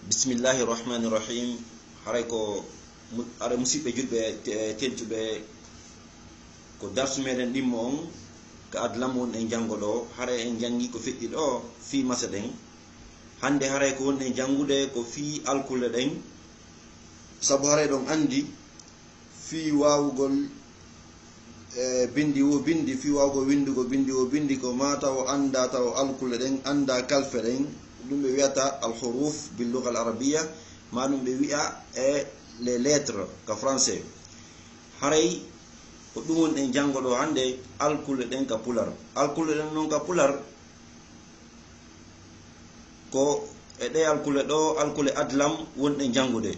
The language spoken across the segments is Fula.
Bismillahi rahmani rahim. Haray ko ara musidɓe julɓe tentuɓe ko darsu meɗen ɗimmo on ko adlam won en jango ɗo. Haray en jangi ko feƴƴi ɗo fi masa ɗen. Hande haray ko won en jangude ko fi alkule ɗen, sabu haray ɗon andi fi wawugol bindi wo bindi, fi wawugol windugo bindi wo bindi ko mata o anda taw alkule ɗen anda kalfe ɗen. Ɗum ɓe wiyata alhuruf bil lugha al arabia, ma ɗum ɓe wi'a les lettres ka français. Haray ko ɗum won en jango ɗo hande alkule ɗen ka pular. Alkule ɗen non ka pular ko e ɗe alkule ɗo alkule adlam won en jangude.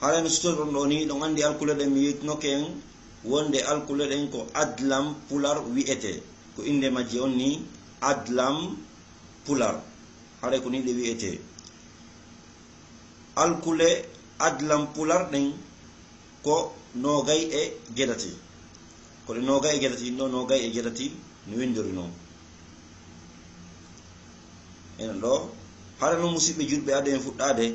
Haray no sutoɗon ɗo ni ɗon andi alkule ɗen mi yitnoke en wonde alkule ɗen ko adlam pular wi'ete, ko inde majji on ni adlam pular. Haray ko ni ɗe wi'ete alkule adlam pular ɗen ko nogay e jedati, ko ɗe nogay e jedati ɗo, nogay e jedati no windori noon. Enen ɗo haray no musidɓe julɓe ade en fuɗɗade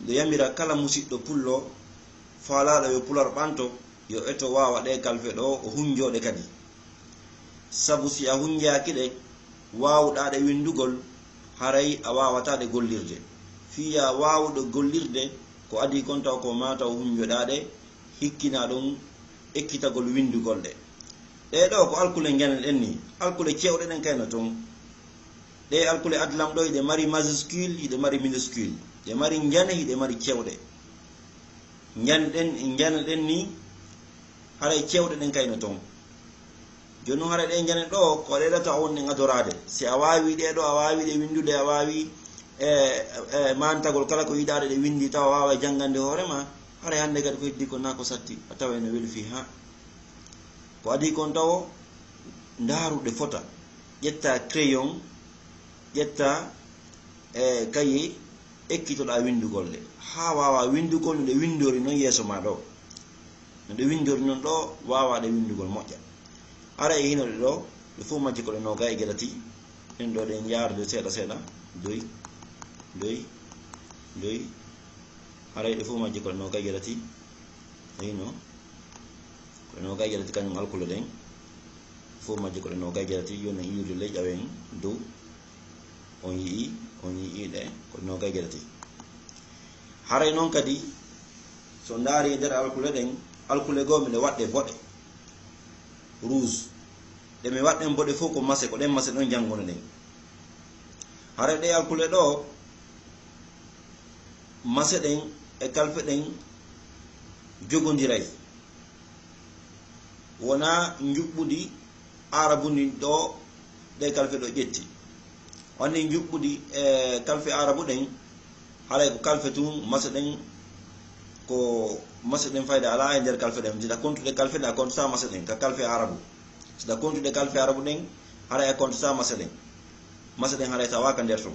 nde yamira kala musidɗo pullo faalaɗo yo pular ɓanto yo eto wawa ɗe kalfe ɗo o hunjoɗe kadi, sabu si a hunjaki ɗe wawɗaɗe windugol haray a wawataɗe gollirde. Fiya wawuɗo gollirde ko adi kon taw ko mata o hunjoɗaɗe hikkina ɗum ekkitagol windugol ɗe. Ɗe ɗo ko alkule janen ɗen ni, alkule cewɗe ɗen kayno ton. Ɗe alkule adlam ɗo hiɗe mari majuscule, hiɗe mari minuscule, ɗe mari jane, hiɗe mari cewɗe. Jane ɗen ni haray cewɗe ɗen kayno ton. Joni noon haray ɗe janen ɗo ko ɗeɗata on en adorade. Si a wawi ɗe ɗo, a wawi ɗe windude, a wawi mantagol kala ko yiɗaɗe ɗe windi taw a wawa jangande hoorema. Haray hande kadi ko heddi ko na ko satti a tawa ene welfi ha ko adi kon tawo ndaruɗe fota, ƴetta crayon, ƴetta kaye, ekkitoɗa windugol ɗe ha wawa windugol no ɗe windori noon yeeso ma ɗo, no ɗe windori noon ɗo wawaɗe windugol moƴƴa. Ara e hinoɗe ɗo ɗe fof majji ko ɗe nogay e jedati, ɗen ɗo ɗe jarude seeɗa seeɗa, doy doy doy. Haray ɗe fof majji ko ɗe nogay e jedati, hino ko ɗe nogay e jedati kañum alkule ɗen fof majji ko ɗe nogay e jedati. Joni en iwde ley ƴawen dow on yii ɗe ko ɗe nogay e jedati. Haray noon kadi so ndaari e nder alkule ɗen, alkule goo miɗe waɗɗe boɗe rouge, ɗe mi waɗɗen boɗe fof ko mase, ko ɗen mase ɗon jangono ɗen. Haray ɗe alkule ɗo mase ɗen e kalfe ɗen jogodiray, wona juɓɓudi arabu ndi ɗo ɗe kalfe ɗo ƴetti. Wonni juɓɓudi e kalfe arabu ɗen haray ko kalfe tun mase ɗen, ko mase ɗen fayda ala e nder kalfe ɗen. Sida kontuɗe kalfe ɗen a kontata mase ɗen ka kalfe arabu. Sida kontuɗe kalfe arabu ɗen haray a kontata mase ɗen. Mase ɗen haray tawaka nder ton.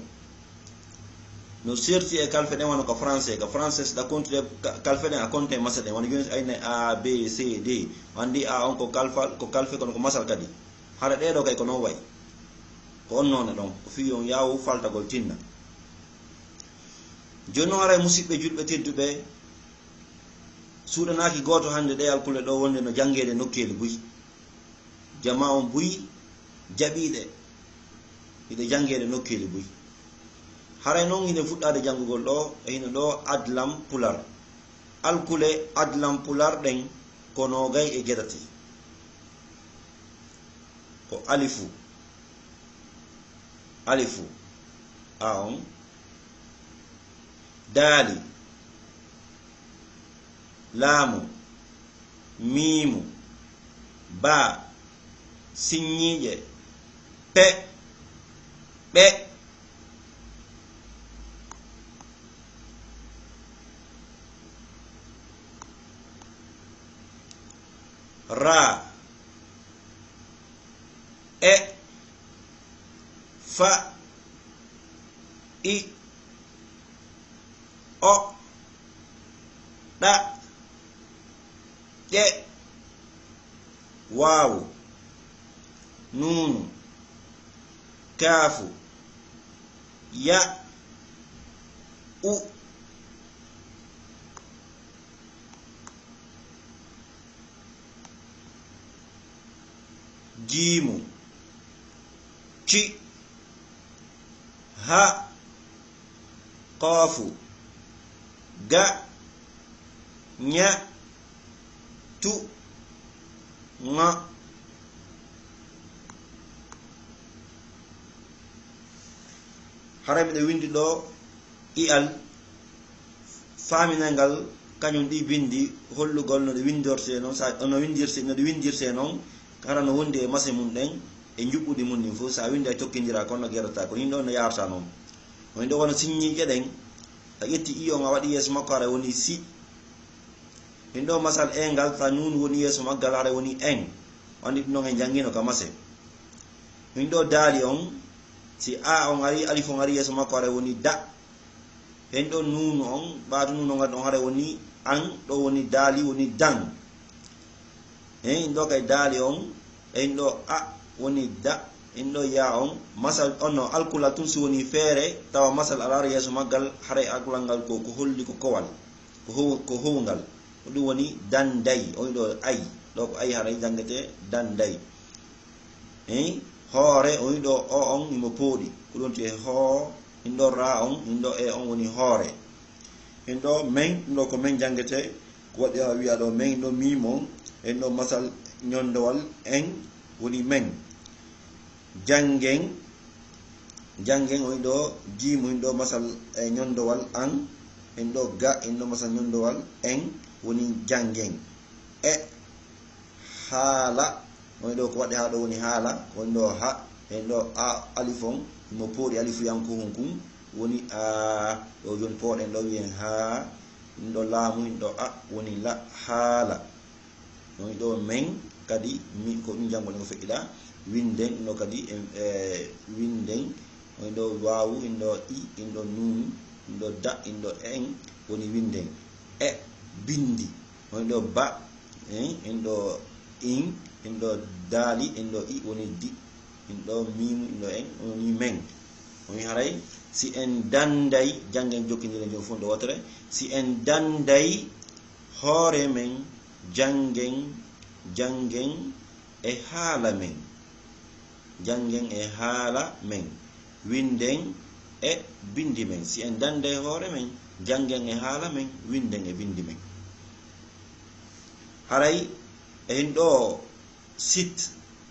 No serti e kalfe ɗen wano ka français sida kontuɗe kalfe ɗen a konte mase ɗen. Woni joni ayne a b c d, andi a on ko kalfe kono ko masal kadi. Haray ɗeɗo kay ko non way, ko on nona ɗon ko fi on yawu faltagol tinna. Joni noon haray musidɓe julɓe tedduɓe suuɗanaki goto hande ɗe alkule ɗo wonde no jangede nokkeli buy. Jama on buy jaɓiɗe hiɗe jangede nokkeli buy. Haray noon hine fuɗɗade jangugol ɗo e hino ɗo adlam pular. Alkule adlam pular ɗen ko nogay e jedati, ko alifu a on, daali, laamu, miimu, ba, siññiije, pe, ɓe. Ra, e, fa, i, o, ɗa, ƴe, waawu, nuunu, kaafu, ya, u jimu ci ha qafu ga nya tu nga haram de windi do ial faminangal kañum ɗi bindi hollugol no de windorte non sa no windirse no de windirse non kara no wonde e mase mum ɗen e juɓɓudi mum ɗin fof sa windi a tokkidira kono gerata ko hin ɗo no yarta noon on ɗo wono siññiƴe ɗen a ƴetti iyon a waɗi yeeso makko ara woni si hin ɗo masal engal ta nun woni yeeso maggal ara woni en wandi ɗum ɗon e jangino ka mase hin ɗo daali on si a on ari alif on ari yeeso makko ara woni da hen ɗo nunu on ɓaatu nunu on ɗon ara woni an ɗo woni daali woni dan hin ɗo kay daali on hin ɗo a woni da hin ɗo ya on masal onno alkulal tun si woni feere tawa masal alara yeeso maggal haray alkulal ngal ko holli ko kowal ko howgal ko ɗum woni danday on ɗo ay ɗo ko ay haray jangete danday hoore on ɗo o on imo pooɗi ko ɗon te ho hin ɗo ra on hin ɗo e on woni hoore hin ɗo men ɗum ɗo ko men jangete ko waɗi ha wiya ɗo men ɗo mimon hen ɗo masal ñondowal en woni men jangen on ɗo jimu hin ɗo masal e ñondowal an hen ɗo ga hin ɗo masal ñondowal en woni jangen e haala on ɗo ko waɗi ha ɗo woni haala on ɗo ha hen ɗo a alifon mo pooɗi alifu yanko hunkum woni a ɗo joni pooɗen ɗo wiyen ha ɗum ɗo laamu hin ɗo a woni la haala on ɗo men kadi mi ko ɗum jangol ngo feƴƴiɗa winden ɗum ɗo kadi winden on ɗo wawu hin ɗo i hin ɗo nun hin ɗo da hin ɗo en woni winden e bindi on ɗo ba hin ɗo in hin ɗo daali hin ɗo i woni di hin ɗo mimu hin ɗo en woni men on haray si en danday jangen jokkidire jom fof ɗo wotere si en danday hoore men jangen e haala men jangen e haala men winden e bindi men si en danday hoore men jangen e haala men winden e bindi men haray e hin ɗo sit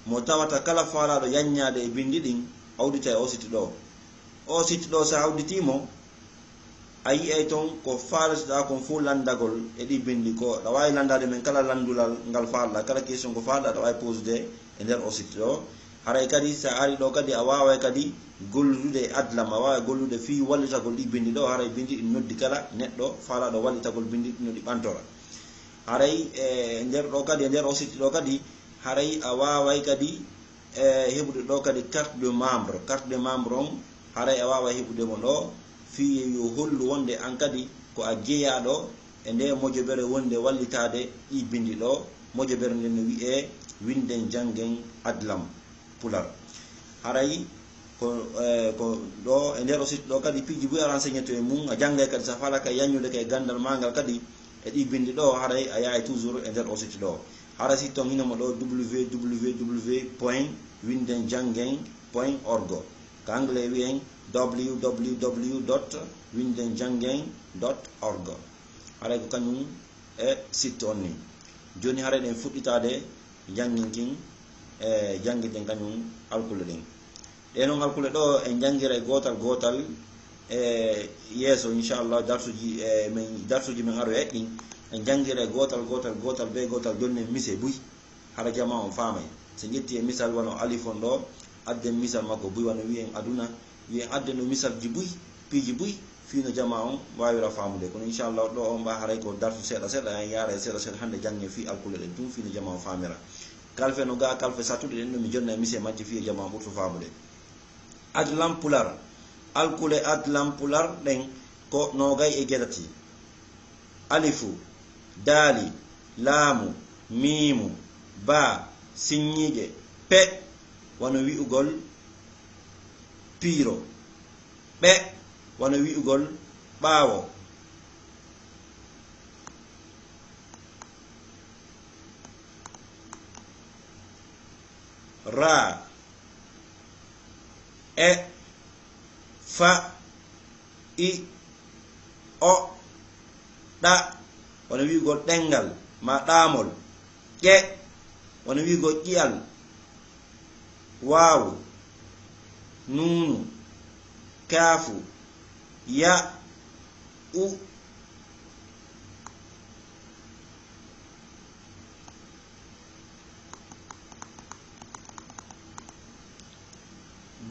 mo tawata kala faalaɗo yaññade e bindi ɗin awdita e o siti ɗo sa awditimo a yiyay toon ko faalatoɗa kon fof landagol e ɗi bindi ko ɗa wawi landade men kala landulal ngal faalɗa kala question ko faalɗa ɗa wawi posude e nder o siti ɗo haray kadi sa ari ɗo kadi a waway kadi gollude adlam a wawi gollude fi wallitagol ɗi bindi ɗo haray bindi ɗi noddi kala neɗɗo faalaɗo wallitagol bindi ɗi no ɗi ɓantora haray e nder ɗo kadi e nder o siti ɗo kadi haray a waway kadi heɓude ɗo kadi carte de membre on haray a wawa heɓude mo ɗo fi yo hollu wonde an kadi ko a jeeyaɗo e nde mojobere wonde wallitade ɗi bindi ɗo mojobere nde no wiye winden jangen adlam pular haray ko ɗo e nder o siti ɗo kadi piiji buy a renseigné to e mum a janggay kadi sa falaka yañude ka e gandal magal kadi e ɗi bindi ɗo haray a yahay toujours e nder o siti ɗo hara si ton hinamo ɗo www.windenjangen.org ko anglais wiyen www.windenjangen.org haray ko kañum e site on ni joni haray ɗen fuɗɗitade janginkin e jangguiden kañum alkule ɗen ɗenon alkule ɗo en jangira gotal e yeeso inchallah darsuji men aro e ɗin en jangira gotal be gotal jonni mise buy hara jama on faamay so jetti e misal wono alifon ɗo adden misal makko buy wano wiyen aduna wiyen adden no misal ji buy piiji buy fino jama on wawira faamude kono inchallah ɗo on mba haray ko darsu seeɗa en yaara seeɗa hande jange fi alkule ɗen tum fino jama on faamira kalfe no ga kalfe sattuɗe ɗen ɗo mi jonna e mise majji fi e jama on ɓurto faamude adlam pular alkule adlam pular ɗen ko nogay e jeɗati alifu daali laamu miimu ba siññiije pe wano wi'ugol piiro ɓe wano wi'ugol ɓaawo ra e fa i o ɗa wona wiigol ɗengal ma ɗaamol ƴe wona wiigol ƴiyal waawu nuunu kaafu ya u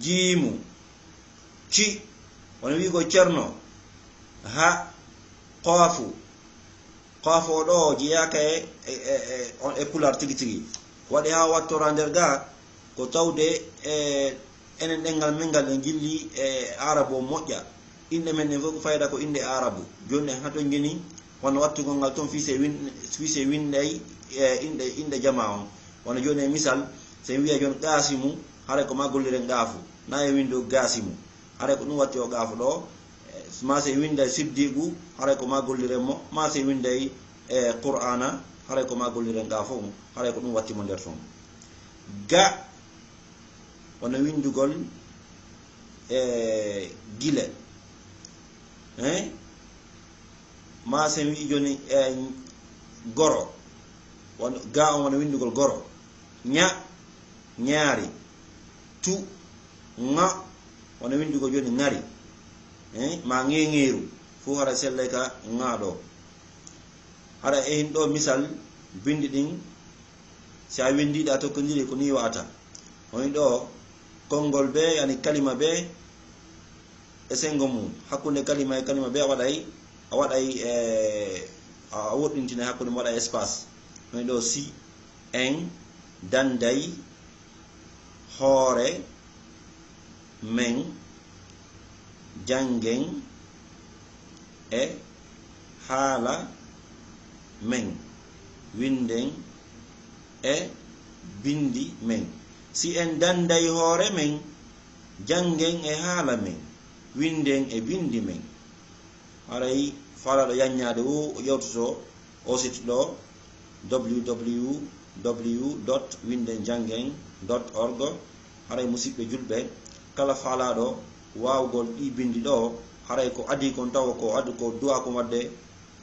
jiimu ci wona wiigol cerno ha qaafu qaafu o ɗo jeyaka e pular tigi tigi waɗi ha wattora nder ga ko tawde enen ɗengal men ngal en jilli e arabu o moƴƴa inde men ɗen fof ko fayda ko inde arabu joni haton jeni wona wattugol ngal toon fiise winday inde jama on wona joni e misal sen wiya joni gasimu haray ko ma golliren gaafu na e windo gasimu haray ko ɗum watti o gaafu ɗo ma se winday siddiqu haray ko ma golliren mo ma se winday qur'ana haray ko ma golliren gaafo mum haray ko ɗum wattimo nder toon ga wona windugol gile ma sen wi joni goro ga on wona windugol goro ña ñaari tu ŋa wona windugol joni ŋari ma ŋeŋeeru fu hara sellay ka ŋa ɗo hara e hin ɗo misal bindi ɗin si a windiɗe a tokkodiri ko ni wa'ata on ɗo konngol be yani kalima be e sengo mum hakkunde kalima e kalima be a waɗay a woɗɗintina hakkunde mo waɗa espace on ɗo si en danday hoore men jangen e haala men winden e bindi men si en danday hoore men jangen e haala men winden e bindi men haray fala ɗo yaññade o yewtoto o site ɗo www.windenjangen.org haray musidɓe julɓe kala faalaɗo wawgol ɗi bindi ɗo haray ko adi kon tawa ko adi ko du'a kon wadde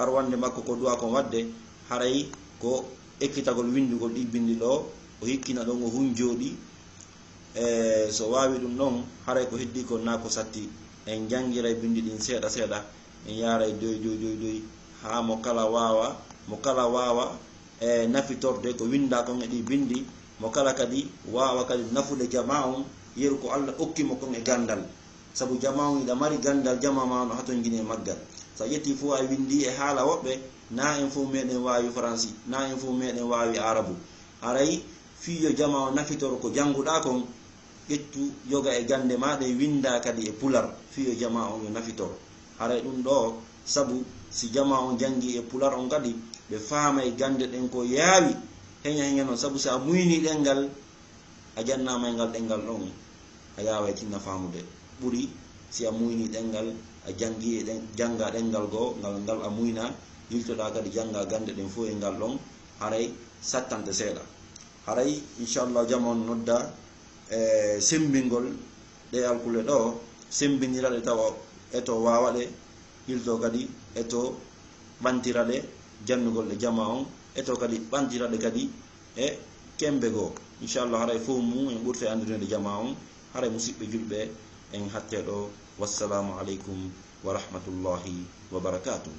arwande makko ko du'a kon wadde haray ko ekkitagol windugol ɗi bindi ɗo o hikkina ɗon o hunjoɗi so wawi ɗum ɗon haray ko heddi ko na ko satti en jangiray bindi ɗin seeɗa seeɗa en yaray doy ha mo kala wawa nafitorde ko winda kon e ɗi bindi mo kala kadi wawa kadi nafude jama on yeru ko Allah okkimo kon e gandal sabu jama on ida mari gandal jama ma no haton gine maggal sa yetti fu ay windi e haala woɓɓe na en fu meɗen wawi français na en fu meɗen wawi arabu haray fiyo jama o nafitor ko janguɗa kon ƴettu yoga e gande maɗa winda kadi e pular fiyo jama on yo nafitor haray ɗum ɗo sabu si jama on jangi e pular on kadi ɓe faama e gande ɗen ko yaawi heña noon sabu sa muyni ɗengal a jannama e ngal ɗengal ɗon a yawa tinna faamude ɓuri si a muyni ɗengal a jangi janga ɗengal goo ngal a muyna yiltoɗa kadi janga gande ɗen fof e ngal ɗon haray sattante seeɗa haray inchallah jama on nodda sembingol ɗe alkule ɗo sembiniraɗe tawa eto wawaɗe yilto kadi eto ɓantiraɗe jannugol ɗe jama on eto kadi ɓantiraɗe kadi e kembe goo inchallah haray fof mum en ɓurte andirede jama on haray musidɓe julɓe en hatte ɗo wassalamu aleykum wa rahmatullahi wa barakatuh.